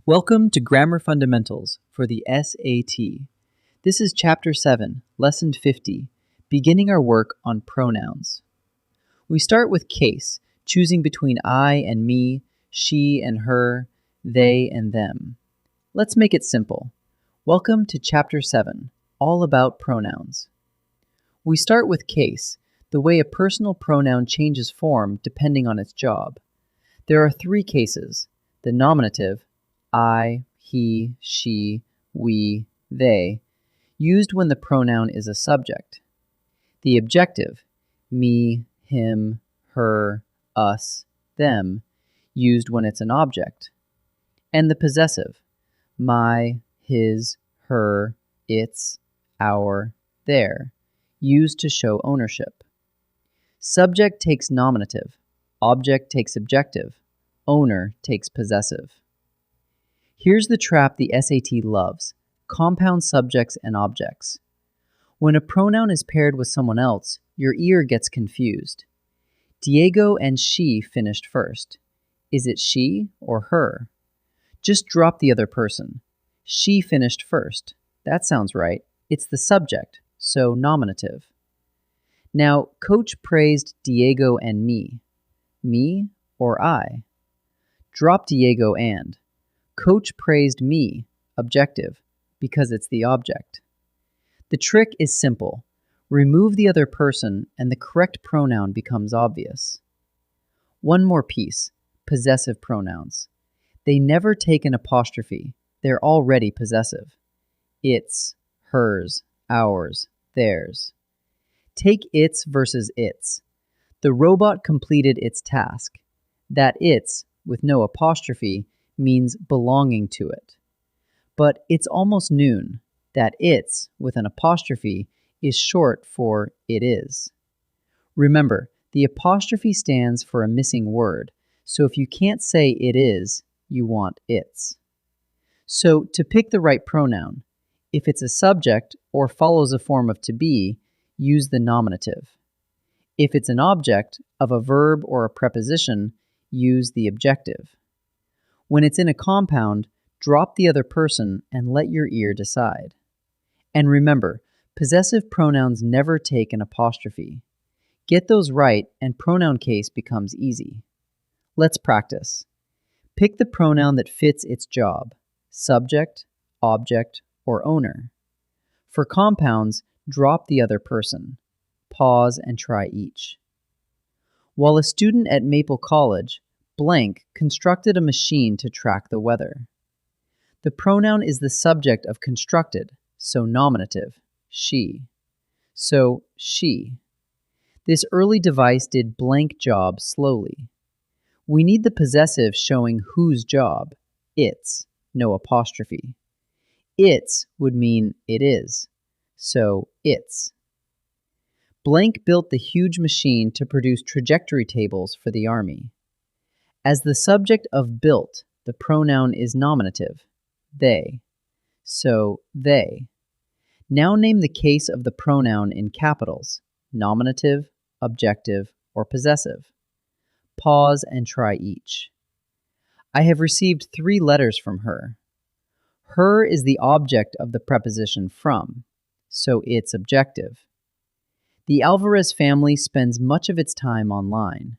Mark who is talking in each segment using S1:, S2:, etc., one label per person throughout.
S1: Welcome to Grammar Fundamentals for the SAT. This is Chapter 7, Lesson 50, beginning our work on pronouns. We start with case, choosing between I and me, she and her, they and them. Let's make it simple. Welcome to Chapter 7, all about pronouns. We start with case, the way a personal pronoun changes form depending on its job. There are three cases: the nominative, I, he, she, we, they, used when the pronoun is a subject. The objective, me, him, her, us, them, used when it's an object. And the possessive, my, his, her, its, our, their, used to show ownership. Subject takes nominative, object takes objective, owner takes possessive. Here's the trap the SAT loves: compound subjects and objects. When a pronoun is paired with someone else, your ear gets confused. Diego and she finished first. Is it she or her? Just drop the other person. She finished first. That sounds right. It's the subject, so nominative. Now, Coach praised Diego and me. Me or I? Drop Diego and. Coach praised me, objective, because it's the object. The trick is simple. Remove the other person and the correct pronoun becomes obvious. One more piece: possessive pronouns. They never take an apostrophe. They're already possessive. It's, hers, ours, theirs. Take its versus its. The robot completed its task. That its, with no apostrophe, means belonging to it. But it's almost noon. That its, with an apostrophe, is short for it is. Remember, the apostrophe stands for a missing word, so if you can't say it is, you want its. So to pick the right pronoun, if it's a subject or follows a form of to be, use the nominative. If it's an object of a verb or a preposition, use the objective. When it's in a compound, drop the other person and let your ear decide. And remember, possessive pronouns never take an apostrophe. Get those right and pronoun case becomes easy. Let's practice. Pick the pronoun that fits its job: subject, object, or owner. For compounds, drop the other person. Pause and try each. While a student at Maple College, blank constructed a machine to track the weather. The pronoun is the subject of constructed, so nominative, she. So, she. This early device did blank job slowly. We need the possessive showing whose job, its, no apostrophe. Its would mean it is, so its. Blank built the huge machine to produce trajectory tables for the Army. As the subject of built, the pronoun is nominative, they. So, they. Now name the case of the pronoun in capitals: nominative, objective, or possessive. Pause and try each. I have received 3 letters from her. Her is the object of the preposition from, so it's objective. The Alvarez family spends much of its time online.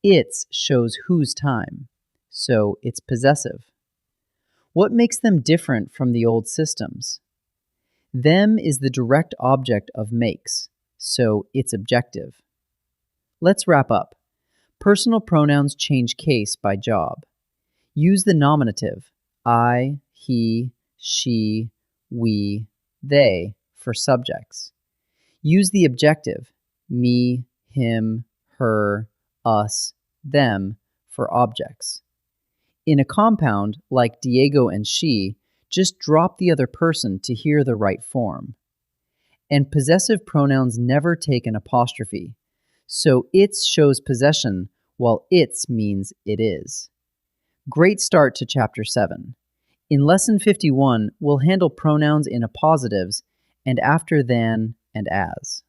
S1: Its shows whose time, so it's possessive. What makes them different from the old systems? Them is the direct object of makes, so it's objective. Let's wrap up. Personal pronouns change case by job. Use the nominative, I, he, she, we, they, for subjects. Use the objective, me, him, her, us, them, for objects. In a compound, like Diego and she, just drop the other person to hear the right form. And possessive pronouns never take an apostrophe, so its shows possession while its means it is. Great start to Chapter 7. In Lesson 51, we'll handle pronouns in appositives and after than and as.